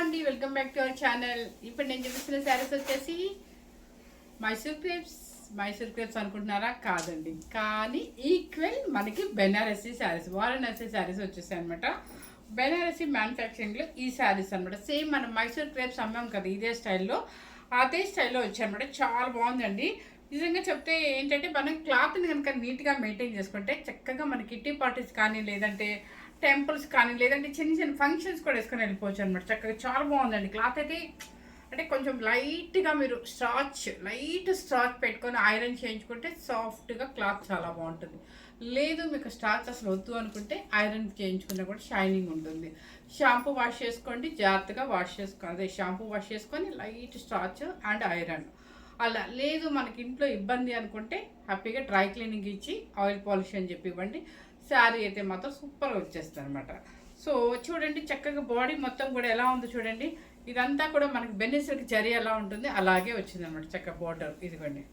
అండి, welcome back to our channel. ఇప్పుడు నేను చూపిస్తున్న శారీస్ వచ్చేసి మైసూర్ క్రేప్స్ అనుకుంటున్నారా? కాదండి, కానీ ఈక్వల్ మనకి బెనారసీ శారీస్, వారణాసి శారీస్ వచ్చేసాయి అనమాట. బెనారసీ మ్యానుఫ్యాక్చరింగ్లో ఈ శారీస్ అనమాట. సేమ్ మనం మైసూర్ క్రేప్స్ అమ్మాం కదా, ఇదే స్టైల్లో అదే స్టైల్లో వచ్చాయన్నమాట. చాలా బాగుందండి. నిజంగా చెప్తే ఏంటంటే, మనం క్లాత్ని కనుక నీట్గా మెయింటైన్ చేసుకుంటే చక్కగా మన కిట్టి పార్టీస్ కానీ, లేదంటే టెంపుల్స్ కానీ, లేదంటే చిన్న చిన్న ఫంక్షన్స్ కూడా వేసుకొని వెళ్ళిపోవచ్చు అనమాట. చక్కగా చాలా బాగుందండి. క్లాత్ అయితే అంటే కొంచెం లైట్గా మీరు లైట్ స్టార్చ్ పెట్టుకొని ఐరన్ చేయించుకుంటే సాఫ్ట్గా క్లాత్ చాలా బాగుంటుంది. లేదు మీకు స్టార్చ్ అసలు వద్దు అనుకుంటే ఐరన్ చేయించుకున్నా కూడా షైనింగ్ ఉంటుంది. షాంపూ వాష్ చేసుకోండి, జాగ్రత్తగా వాష్ చేసుకోండి. అదే షాంపూ వాష్ చేసుకొని లైట్ స్టార్చ్ అండ్ ఐరన్. అలా లేదు మనకి ఇంట్లో ఇబ్బంది అనుకుంటే హ్యాపీగా డ్రై క్లీనింగ్ ఇచ్చి ఆయిల్ పాలిష్ అని చెప్పి ఇవ్వండి. శారీ అయితే మాత్రం సూపర్గా వచ్చేస్తుంది అనమాట. సో చూడండి, చక్కగా బాడీ మొత్తం కూడా ఎలా ఉందో చూడండి. ఇదంతా కూడా మనకి బెనిసిల్క్ జరీ ఎలా ఉంటుంది అలాగే వచ్చింది అనమాట. చక్కగా బోర్డర్ ఇదిగోండి,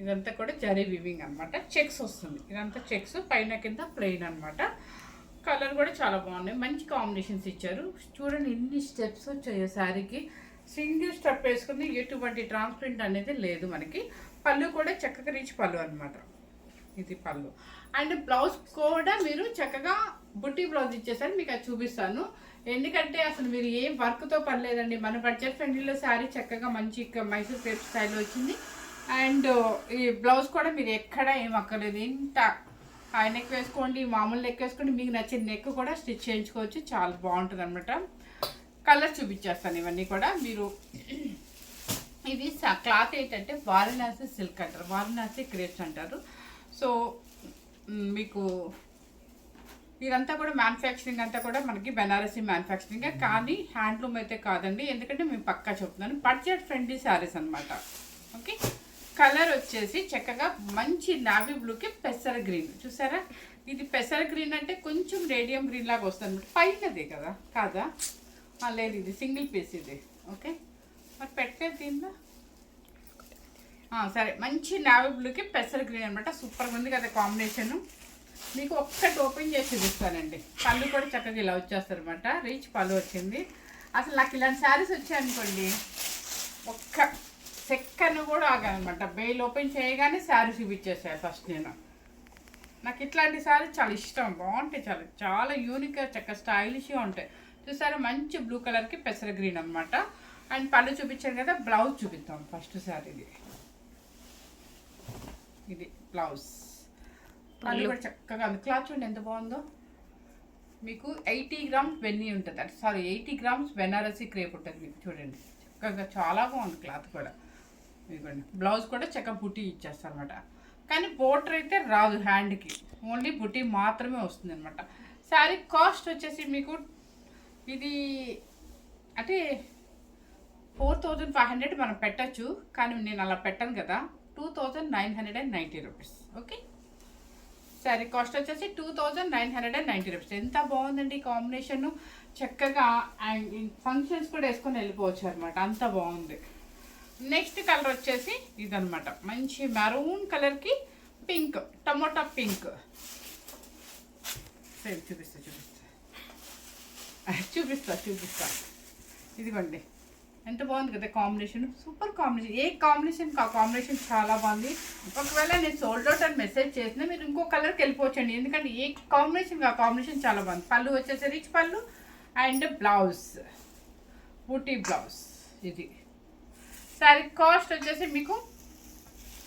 ఇదంతా కూడా జరీ వివింగ్ అనమాట. చెక్స్ వస్తుంది, ఇదంతా చెక్స్, పైన కింద ప్లెయిన్ అనమాట. కలర్ కూడా చాలా బాగున్నాయి, మంచి కాంబినేషన్స్ ఇచ్చారు. చూడండి ఎన్ని స్టెప్స్ వచ్చాయో శారీకి. సింగిల్ స్టెప్ వేసుకుంది, ఎటువంటి ట్రాన్స్పరెంట్ అనేది లేదు మనకి. పళ్ళు కూడా చక్కగా రీచ్ పళ్ళు అనమాట. ఇది పళ్ళు. అండ్ బ్లౌజ్ కూడా మీరు చక్కగా బుట్టి బ్లౌజ్ ఇచ్చేసారు, మీకు అది చూపిస్తాను. ఎందుకంటే అసలు మీరు ఏం వర్క్తో పని లేదండి. మన బడ్జెట్ ఫ్రెండ్లీలో శారీ చక్కగా మంచి మైసూర్ క్రేప్ స్టైల్లో వచ్చింది. అండ్ ఈ బ్లౌజ్ కూడా మీరు ఎక్కడ ఏం అక్కర్లేదు, ఇంత హై నెక్ వేసుకోండి, మామూలు నెక్ వేసుకోండి, మీకు నచ్చిన నెక్ కూడా స్టిచ్ చేయించుకోవచ్చు. చాలా బాగుంటుంది అనమాట. కలర్ చూపించేస్తాను ఇవన్నీ కూడా. మీరు ఇది క్లాత్ ఏంటంటే వారణాసి సిల్క్ అంటారు, వారణాసి క్రేప్స్ అంటారు. సో మీకు ఇదంతా కూడా మ్యానుఫ్యాక్చరింగ్ అంతా కూడా మనకి బెనారసీ మ్యానుఫ్యాక్చరింగ్, కానీ హ్యాండ్లూమ్ అయితే కాదండి. ఎందుకంటే మేము పక్కా చెప్తున్నాను, బడ్జెట్ ఫ్రెండ్లీ శారీస్ అనమాట. ఓకే, కలర్ వచ్చేసి చక్కగా మంచి నావీ బ్లూకి పెసర గ్రీన్. చూసారా, ఇది పెసర గ్రీన్ అంటే కొంచెం రేడియం గ్రీన్ లాగా వస్తుంది అనమాట. పైనదే కదా, కాదా? లేదు, ఇది సింగిల్ పీస్ ఇది. ఓకే, మరి పెట్టలేదు దీనిలో. సరే, మంచి నావీ బ్లూకి పెసర గ్రీన్ అనమాట. సూపర్గా ఉంది కదా కాంబినేషను. మీకు ఒక్కటి ఓపెన్ చేసి చూపిస్తానండి. పళ్ళు కూడా చక్కగా ఇలా వచ్చేస్తారు అనమాట. రీచ్ పళ్ళు వచ్చింది. అసలు నాకు ఇలాంటి శారీస్ వచ్చాయనుకోండి, ఒక్క సెకండ్ కూడా ఆగానమాట. బెయిల్ ఓపెన్ చేయగానే శారీ చూపించేసాను ఫస్ట్ నేను. నాకు ఇట్లాంటి శారీస్ చాలా ఇష్టం, బాగుంటాయి, చాలా చాలా యూనిక్గా చక్కగా స్టైలిష్గా ఉంటాయి. చూసారా, మంచి బ్లూ కలర్కి పెసర గ్రీన్ అనమాట. అండ్ పళ్ళు చూపించాను కదా, బ్లౌజ్ చూపిస్తాం ఫస్ట్ శారీది. ఇది బ్లౌజ్. పళ్ళు కూడా చక్కగా ఉంది. క్లాత్ చూడండి ఎంత బాగుందో. మీకు 80 గ్రామ్స్ వెన్నీ ఉంటుంది, అంటే 80 గ్రామ్స్ బెనారసీ క్రేప్ ఉంటుంది మీకు. చూడండి చక్కగా చాలా బాగుంది క్లాత్ కూడా. ఇదిగోండి, బ్లౌజ్ కూడా చక్కగా బుట్టి ఇచ్చేస్తారు అనమాట. కానీ బోర్డర్ అయితే రాదు హ్యాండ్కి, ఓన్లీ బుట్టి మాత్రమే వస్తుంది అనమాట. శారీ కాస్ట్ వచ్చేసి మీకు ఇది అంటే 4500 మనం పెట్టచ్చు, కానీ నేను అలా పెట్టను కదా. 2990 రూపీస్. ఓకే, శారీ కాస్ట్ వచ్చేసి 2990 రూపీస్. ఎంత బాగుందండి కాంబినేషన్. చక్కగా అండ్ ఫంక్షన్స్ కూడా వేసుకొని వెళ్ళిపోవచ్చు అనమాట, అంత బాగుంది. నెక్స్ట్ కలర్ వచ్చేసి ఇదనమాట, మంచి మెరూన్ కలర్కి పింక్, టమోటా పింక్. సరే చూపిస్తా. ఇదిగోండి, ఎంత బాగుంది కదా కాంబినేషన్. Super combination. ఏ కాంబినేషన్ ఆ కాంబినేషన్ చాలా బాగుంది. ఒకవేళ నేను సోల్డ్ అవుట్ అని మెసేజ్ చేసినా మీరు ఇంకో కలర్కి వెళ్ళిపోవచ్చండి, ఎందుకంటే ఏ కాంబినేషన్ ఆ కాంబినేషన్ చాలా బాగుంది. పళ్ళు వచ్చేసి రిచ్ పళ్ళు అండ్ బ్లౌజ్ బూటీ బ్లౌజ్. ఇది శారీ కాస్ట్ వచ్చేసి మీకు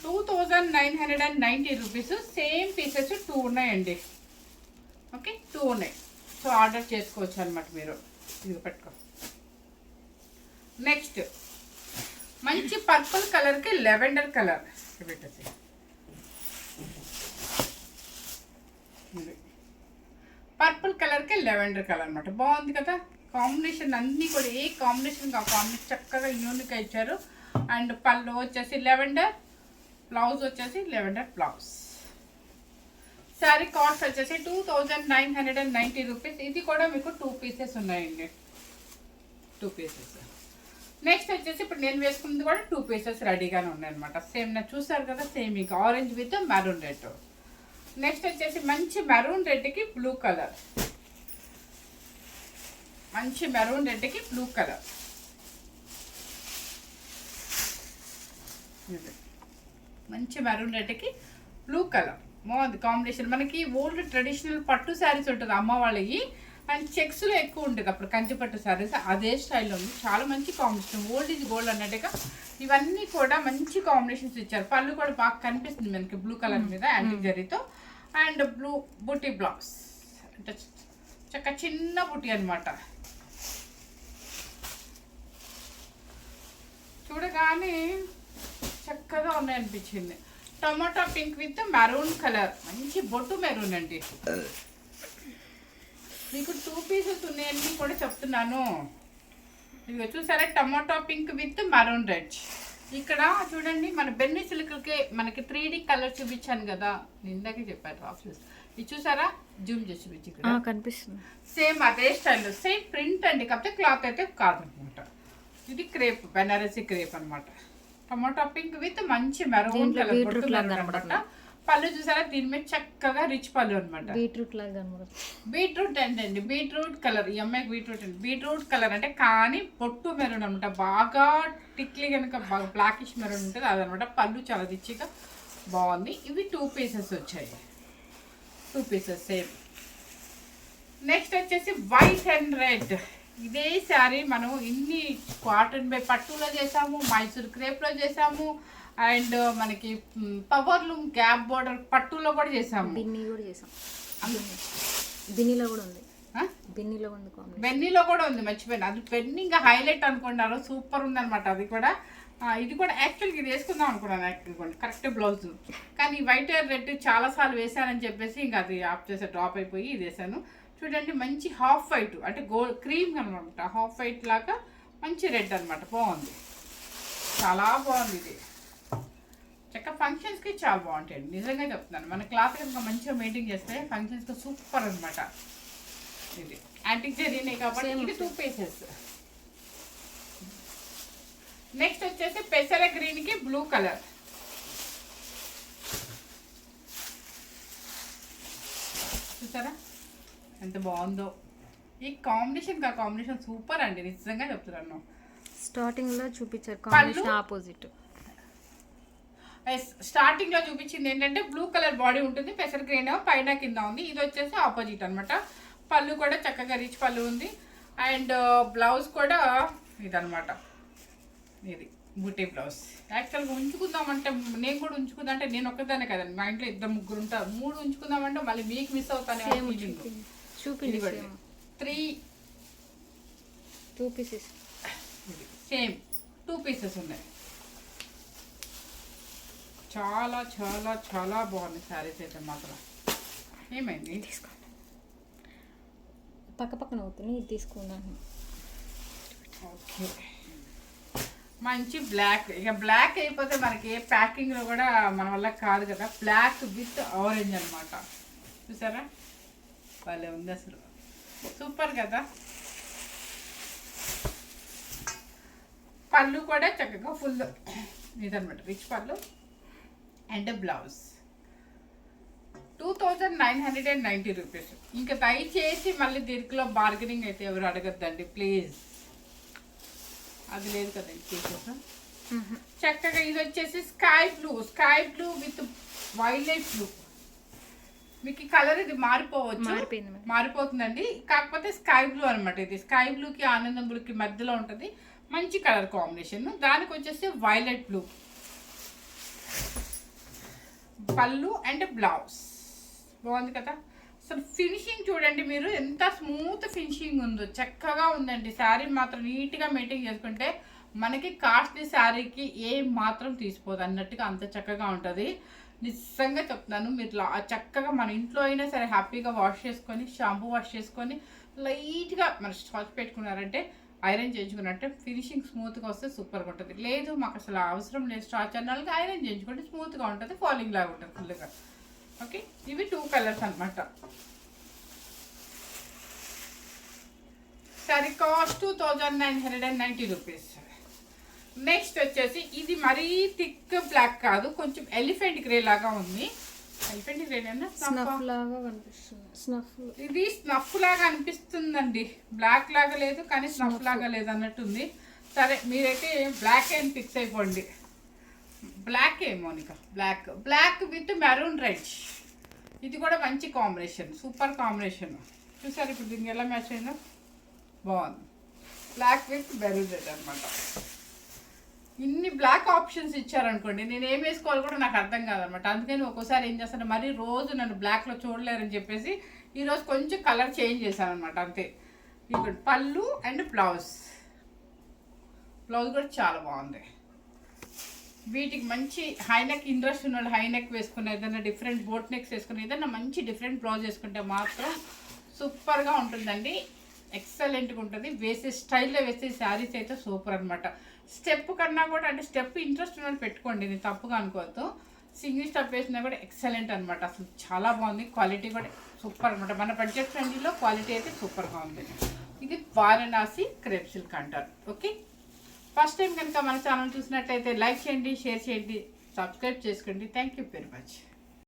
2990 రూపీస్. సేమ్ పీసెస్ 2 ఉన్నాయండి. ఓకే, 2 ఉన్నాయి. సో ఆర్డర్ చేసుకోవచ్చు అనమాట మీరు. ఇది పెట్టుకో. నెక్స్ట్ మంచి పర్పుల్ కలర్కి లెవెండర్ కలర్ పెట్టేసి, పర్పుల్ కలర్కి లెవెండర్ కలర్ అనమాట. బాగుంది కదా కాంబినేషన్. అన్నీ కూడా ఏ కాంబినేషన్ ఆ కాంబినేషన్ చక్కగా యూనిక్గా ఇచ్చారు. అండ్ పళ్ళు వచ్చేసి లెవెండర్, బ్లౌజ్ వచ్చేసి లెవెండర్ బ్లౌజ్. శారీ కాస్ట్ వచ్చేసి 2990 రూపీస్. ఇది కూడా మీకు 2 పీసెస్ ఉన్నాయండి, 2 పీసెస్. నెక్స్ట్ వచ్చేసి ఇప్పుడు నేను వేసుకున్నది కూడా 2 పీసెస్ రెడీగానే ఉన్నాయన్నమాట. సేమ్ నా చూసారు కదా, సేమ్ ఇంకా orange with maroon red. Next వచ్చేసి మంచి మెరూన్ రెడ్కి బ్లూ కలర్. మంచి మెరూన్ రెడ్కి బ్లూ కలర్. మంచి మెరూన్ రెడ్కి బ్లూ కలర్ బాగుంది కాంబినేషన్. మనకి ఓల్డ్ ట్రెడిషనల్ పట్టు శారీస్ ఉంటుంది అమ్మ వాళ్ళవి, అండ్ చెక్స్లో ఎక్కువ ఉంటుంది అప్పుడు కంచి పట్టు శారీస్, అదే స్టైల్లో ఉంది. చాలా మంచి కాంబినేషన్, ఓల్డ్ ఈజ్ గోల్డ్ అన్నట్టుగా ఇవన్నీ కూడా మంచి కాంబినేషన్స్ ఇచ్చారు. పళ్ళు కూడా బాగా కనిపిస్తుంది మనకి బ్లూ కలర్ మీద యాంటిక్ జరీతో, అండ్ బ్లూ బుటీ బ్లౌజ్ అంటే చక్క చిన్న బుటీ అనమాట. చూడగానే చక్కగా ఉన్నాయనిపించింది. టమాటా పింక్ విత్ మెరూన్ కలర్, మంచి బొట్టు మెరూన్ అండి. మీకు 2 పీసెస్ ఉన్నాయని కూడా చెప్తున్నాను. ఇదిగో చూసారా, టమాటా పింక్ విత్ మెరూన్ రెడ్. ఇక్కడ చూడండి మన బెన్నీ సిల్క్కి మనకి 3D కలర్ చూపించాను కదా, ఇందాకే చెప్పాను ఆఫీస్. ఇది చూసారా, జూమ్ చేసి చూపించి ఇక్కడ కనిపిస్తుంది. సేమ్ అదే స్టైల్లో సేమ్ ప్రింట్ అండి, కాకపోతే క్లాత్ అయితే కాదనమాట. ఇది క్రేప్, బెనారసీ క్రేప్ అనమాట. టమాటా పింక్ విత్ మంచి మెరూన్ కలర్ అనమాట. పళ్ళు చూసారా, దీని మీద చక్కగా రిచ్ పళ్ళు అనమాట. బీట్రూట్ అండి, బీట్రూట్ కలర్. ఈ అమ్మాయికి బీట్రూట్ అండి, బీట్రూట్ కలర్ అంటే కానీ పొట్టు మెరూన్ అనమాట. బాగా టిక్లీ కనుక బాగా బ్లాకిష్ మెరూన్ ఉంటుంది అదనమాట. పళ్ళు చాలా రిచ్గా బాగుంది. ఇవి 2 పీసెస్ వచ్చాయి, 2 పీసెస్ సేమ్. నెక్స్ట్ వచ్చేసి వైట్ అండ్ రెడ్. ఇదే శారీ మనం ఇన్ని కాటన్ బై పట్టులో చేసాము, మైసూర్ క్రేప్లో చేసాము, అండ్ మనకి పవర్ లూమ్ గ్యాప్ బోర్డర్ పట్టులో కూడా చేసాము. బిన్నీలో కూడా ఉంది, బెన్నీలో కూడా ఉంది, మర్చిపోయాను. అది బెన్నీ ఇంకా హైలైట్ అనుకున్నారు, సూపర్ ఉంది అనమాట. అది కూడా ఇది కూడా యాక్చువల్గా ఇది వేసుకుందాం అనుకున్నాను యాక్చువల్గా, కరెక్ట్ బ్లౌజ్. కానీ వైట్ అండ్ రెడ్ చాలాసార్లు వేసానని చెప్పేసి ఇంకా అది ఆఫ్ చేసే డ్రాప్ అయిపోయి ఇది వేసాను. చూడండి మంచి హాఫ్ వైట్ అంటే గోల్డ్ క్రీమ్ అనమాట, హాఫ్ వైట్ లాగా మంచి రెడ్ అనమాట. బాగుంది, చాలా బాగుంది. ఇది చక్క ఫంక్షన్స్కి చాలా బాగుంటాయండి, నిజంగా చెప్తున్నాను. మన క్లాత్ కనుక మంచిగా మెయింటైన్ చేస్తే ఫంక్షన్స్కి సూపర్ అనమాట. ఇది యాంటిక్ జరీనే కాబట్టి ఇది 2 పీసెస్. నెక్స్ట్ వచ్చేసి పెసర గ్రీన్కి బ్లూ కలర్. చూసారా ఎంత బాగుందో ఈ కాంబినేషన్ సూపర్ అండి, నిజంగా చెప్తున్నాను. స్టార్టింగ్ లో చూపించారు కాంబినేషన్ ఆపోజిట్. స్టార్టింగ్ లో చూపించింది ఏంటంటే బ్లూ కలర్ బాడీ ఉంటుంది, పెసర్ గ్రీన్ పైన కింద ఉంది. ఇది వచ్చేసి ఆపోజిట్ అనమాట. పళ్ళు కూడా చక్కగా రిచ్ పళ్ళు ఉంది, అండ్ బ్లౌజ్ కూడా ఇదనమాట. ఇది బూటీ బ్లౌజ్. యాక్చువల్గా ఉంచుకుందామంటే నేను కూడా ఉంచుకుందా అంటే నేను ఒక్కదానే కదండి, మా ఇంట్లో 2-3 ఉంటారు. 3 ఉంచుకుందామంటే మళ్ళీ మీకు మిస్ అవుతానే. 2 పీసెస్ సేమ్ 2 పీసెస్ ఉన్నాయి. చాలా చాలా చాలా బాగుంది శారీస్ అయితే మాత్రం. ఏమైంది పక్కన అవుతుంది, ఇది తీసుకున్నాను. ఓకే, మంచి బ్లాక్. ఇక బ్లాక్ అయిపోతే మనకి ప్యాకింగ్లో కూడా మన వల్ల కాదు కదా. బ్లాక్ విత్ ఆరెంజ్ అనమాట. చూసారా భలే ఉంది అసలు, సూపర్ కదా. పళ్ళు కూడా చక్కగా ఫుల్ ఇదనమాట, రిచ్ పళ్ళు అండ్ బ్లౌజ్. 2990 రూపీస్. ఇంకా దయచేసి మళ్ళీ దీంట్లో బార్గెనింగ్ అయితే ఎవరు అడగద్దండి ప్లీజ్, అది లేదు కదండి పీసెస్. చక్కగా ఇది వచ్చేసి sky blue with violet blue. మీకు కలర్ ఇది మారిపోతుందండి, కాకపోతే స్కై బ్లూ అనమాట. ఇది స్కై బ్లూకి ఆనందం బ్లూకి మధ్యలో ఉంటుంది, మంచి కలర్ కాంబినేషన్. దానికి వచ్చేసి వైలెట్ బ్లూ పళ్ళు అండ్ బ్లౌజ్. బాగుంది కదా. అసలు ఫినిషింగ్ చూడండి మీరు, ఎంత స్మూత్ ఫినిషింగ్ ఉందో, చక్కగా ఉందండి. శారీ మాత్రం నీట్గా మెయింటైన్ చేసుకుంటే మనకి కాస్ట్లీ శారీకి ఏ మాత్రం తీసిపోదు అన్నట్టుగా అంత చక్కగా ఉంటుంది. నిజంగా చెప్తున్నాను, మీరు చక్కగా మన ఇంట్లో అయినా సరే హ్యాపీగా వాష్ చేసుకొని, షాంపూ వాష్ చేసుకొని లైట్గా మన స్టాచ్ పెట్టుకున్నారంటే, ఐరన్ చేయించుకున్నట్టే ఫినిషింగ్ స్మూత్గా వస్తే సూపర్గా ఉంటుంది. లేదు మాకు అసలు అవసరం లేదు స్టాచ్ అన్నాళ్ళకి ఐరన్ చేయించుకుంటే స్మూత్గా ఉంటుంది, ఫాలింగ్ లాగా ఉంటుంది ఫుల్గా. ఓకే, ఇవి 2 కలర్స్ అనమాట. Sorry cost 2990 rupees. నెక్స్ట్ వచ్చేసి ఇది మరీ థిక్ బ్లాక్ కాదు, కొంచెం ఎలిఫెంట్ గ్రే లాగా ఉంది. అయిపోయింది రేనా స్నఫ్ లాగా కనిపిస్తుంది. స్నఫ్ ఇది స్నఫ్ లాగా అనిపిస్తుందండి. బ్లాక్ లాగా లేదు కానీ స్నఫ్ లాగా లేదు అన్నట్టుంది. సరే మీరైతే బ్లాక్ అని ఫిక్స్ అయిపోండి. Black Monica, black black with maroon red. ఇది కూడా మంచి కాంబినేషన్, సూపర్ కాంబినేషన్. చూసారు ఇప్పుడు దీనికి ఎలా మ్యాచ్ అయిందో, బాగుంది. బ్లాక్ విత్ మెరూన్ రెడ్ అనమాట. ఇన్ని బ్లాక్ ఆప్షన్స్ ఇచ్చారనుకోండి, నేను ఏం వేసుకోవాలి కూడా నాకు అర్థం కాదనమాట. అందుకని ఒక్కోసారి ఏం చేస్తాను, మరీ రోజు నన్ను బ్లాక్లో చూడలేరని చెప్పేసి ఈరోజు కొంచెం కలర్ చేంజ్ చేశాను అనమాట, అంతే. ఇక్కడ పళ్ళు అండ్ బ్లౌజ్ కూడా చాలా బాగుంది. వీటికి మంచి హైనెక్ ఇంట్రెస్ట్ ఉన్న వాళ్ళు హైనెక్ వేసుకుని, ఏదైనా డిఫరెంట్ బోట్ నెక్స్ వేసుకుని, ఏదైనా మంచి డిఫరెంట్ బ్లౌజ్ వేసుకుంటే మాత్రం సూపర్గా ఉంటుందండి. ఎక్సలెంట్గా ఉంటుంది. వేసే స్టైల్లో వేసే శారీస్ అయితే సూపర్ అనమాట. స్టెప్ కన్నా కూడా, అంటే స్టెప్ ఇంట్రెస్ట్ ఉన్న పెట్టుకోండి, నేను తప్పుగా అనుకోవద్దు. సింగిల్ స్టెప్ వేసినా కూడా ఎక్సలెంట్ అనమాట. అసలు చాలా బాగుంది. క్వాలిటీ కూడా సూపర్ అనమాట. మన బడ్జెట్ ఫ్రెండ్లీలో క్వాలిటీ అయితే సూపర్గా ఉంది. ఇది వారణాసి క్రేప్ సిల్క్ అంటారు. ఓకే, ఫస్ట్ టైం కనుక మన ఛానల్ చూసినట్లయితే లైక్ చేయండి, షేర్ చేయండి, సబ్స్క్రైబ్ చేసుకోండి. Thank you very much.